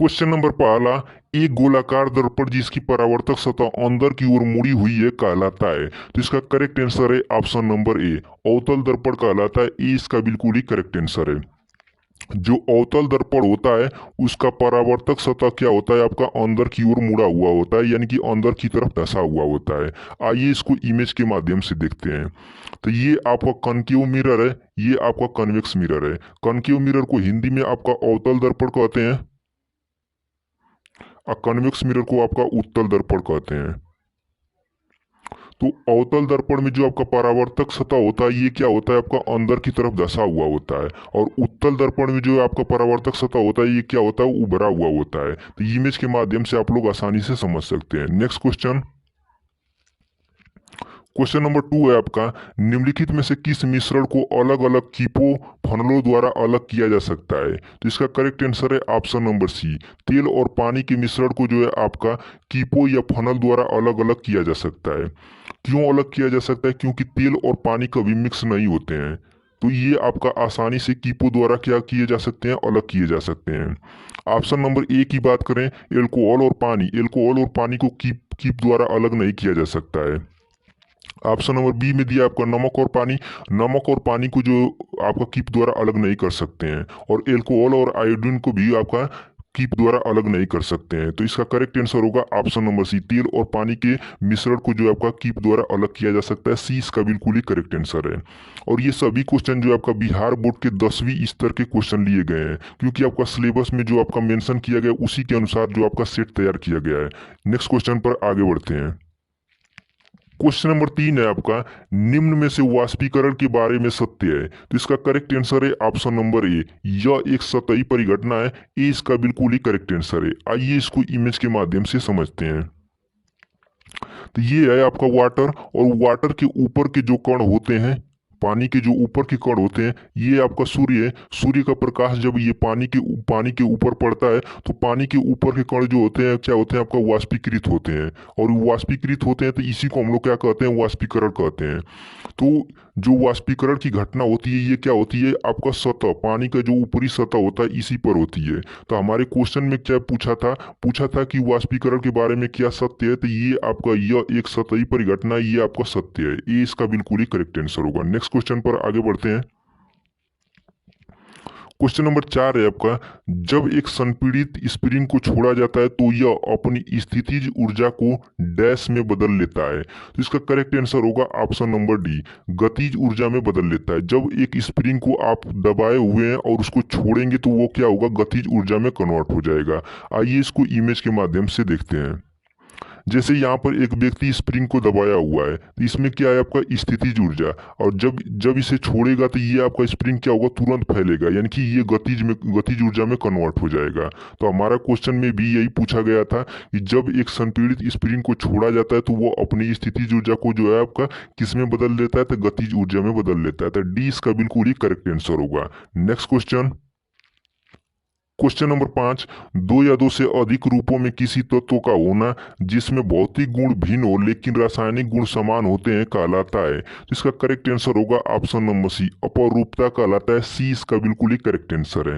Question number पहला, एक गोलाकार दर्पण जिसकी परावर्तक सतह अंदर की ओर मुड़ी हुई है कहलाता है। तो इसका करेक्ट आंसर है ऑप्शन नंबर ए, अवतल दर्पण कहलाता है। ए इसका बिल्कुल ही करेक्ट आंसर है। जो अवतल दर्पण होता है उसका परावर्तक सतह क्या होता है, आपका अंदर की ओर मुड़ा हुआ होता है, यानी कि अंदर की तरफ धंसा हुआ होता है। आइए इसको इमेज के माध्यम से देखते हैं। तो ये आपका कनकेव मिरर है, ये आपका कन्वेक्स मिरर है। कनकेव मिरर को हिंदी में आपका अवतल दर्पण कहते हैं और कन्वेक्स मिरर को आपका उत्तल दर्पण कहते हैं। तो अवतल दर्पण में जो आपका परावर्तक सतह होता है ये क्या होता है, आपका अंदर की तरफ धंसा हुआ होता है। और उत्तल दर्पण में जो आपका परावर्तक सतह होता है ये क्या होता है, उभरा हुआ होता है। तो इमेज के माध्यम से आप लोग आसानी से समझ सकते हैं। नेक्स्ट क्वेश्चन, क्वेश्चन नंबर 2 है आपका, निम्नलिखित में से किस मिश्रण को अलग अलग कीपों फनलों द्वारा अलग किया जा सकता है। तो इसका करेक्ट आंसर है ऑप्शन नंबर सी, तेल और पानी के मिश्रण को जो है आपका कीपों या फनल द्वारा अलग अलग किया जा सकता है। क्यों अलग किया जा सकता है, क्योंकि तेल और पानी कभी मिक्स नहीं होते हैं। तो ये आपका आसानी से कीपों द्वारा क्या किए जा सकते हैं, अलग किए जा सकते हैं। ऑप्शन नंबर ए की बात करें, एल्कोहल और पानी, एल्कोहल और पानी को कीप द्वारा अलग नहीं किया जा सकता है। ऑप्शन नंबर बी में दिया आपका नमक और पानी, नमक और पानी को जो आपका कीप द्वारा अलग नहीं कर सकते हैं। और एल्कोहल और आयोडीन को भी आपका कीप द्वारा अलग नहीं कर सकते हैं। तो इसका करेक्ट आंसर होगा ऑप्शन नंबर सी, तेल और पानी के मिश्रण को जो आपका कीप द्वारा अलग किया जा सकता है। सी इसका बिल्कुल ही करेक्ट आंसर है। और ये सभी क्वेश्चन जो आपका बिहार बोर्ड के 10वीं स्तर के क्वेश्चन लिए गए हैं, क्योंकि आपका सिलेबस में जो आपका मेंशन किया गया उसी के अनुसार जो आपका सेट तैयार किया गया है। नेक्स्ट क्वेश्चन पर आगे बढ़ते हैं। क्वेश्चन नंबर 3 है आपका, निम्न में से वाष्पीकरण के बारे में सत्य है। तो इसका करेक्ट आंसर है ऑप्शन नंबर ए, यह एक सतही परिघटना है। ए इसका बिल्कुल ही करेक्ट आंसर है। आइए इसको इमेज के माध्यम से समझते हैं। तो ये है आपका वाटर, और वाटर के ऊपर के जो कण होते हैं, पानी के जो ऊपर के कण होते हैं, ये आपका सूर्य है। सूर्य का प्रकाश जब ये पानी के ऊपर पड़ता है तो पानी के ऊपर के कण जो होते हैं क्या होते हैं, आपका वाष्पीकृत होते हैं। और वाष्पीकृत होते हैं तो इसी को हम लोग क्या कहते हैं, वाष्पीकरण कहते हैं। तो जो वाष्पीकरण की घटना होती है ये क्या होती है, आपका सतह, पानी का जो ऊपरी सतह होता है इसी पर होती है। तो हमारे क्वेश्चन में क्या पूछा था कि वाष्पीकरण के बारे में क्या सत्य है। तो ये आपका यह एक सतही परिघटना, ये आपका सत्य है। ये इसका बिल्कुल ही करेक्ट आंसर होगा। नेक्स्ट क्वेश्चन पर आगे बढ़ते हैं। क्वेश्चन नंबर 4 है आपका, जब एक संपीड़ित स्प्रिंग को छोड़ा जाता है तो यह अपनी स्थितिज ऊर्जा को डैश में बदल लेता है। तो इसका करेक्ट आंसर होगा ऑप्शन नंबर डी, गतिज ऊर्जा में बदल लेता है। जब एक स्प्रिंग को आप दबाए हुए हैं और उसको छोड़ेंगे तो वो क्या होगा, गतिज ऊर्जा में कन्वर्ट हो जाएगा। आइए इसको इमेज के माध्यम से देखते हैं। जैसे यहाँ पर एक व्यक्ति स्प्रिंग को दबाया हुआ है, तो इसमें क्या है, आपका स्थितिज ऊर्जा। और जब जब इसे छोड़ेगा तो ये आपका स्प्रिंग क्या होगा, तुरंत फैलेगा, यानी कि ये गतिज ऊर्जा में कन्वर्ट हो जाएगा। तो हमारा क्वेश्चन में भी यही पूछा गया था कि जब एक संपीड़ित स्प्रिंग को छोड़ा जाता है तो वो अपनी स्थितिज ऊर्जा को जो है आपका किस में बदल लेता है, तो गतिज ऊर्जा में बदल लेता है। तो डी इसका बिल्कुल ही करेक्ट आंसर होगा। नेक्स्ट क्वेश्चन, क्वेश्चन नंबर 5, दो या दो से अधिक रूपों में किसी तत्व का होना जिसमें भौतिक गुण भिन्न हो लेकिन रासायनिक गुण समान होते हैं कहलाता है। तो इसका करेक्ट आंसर होगा ऑप्शन नंबर सी, अपरूपता कहलाता है। सी इसका बिल्कुल ही करेक्ट आंसर है।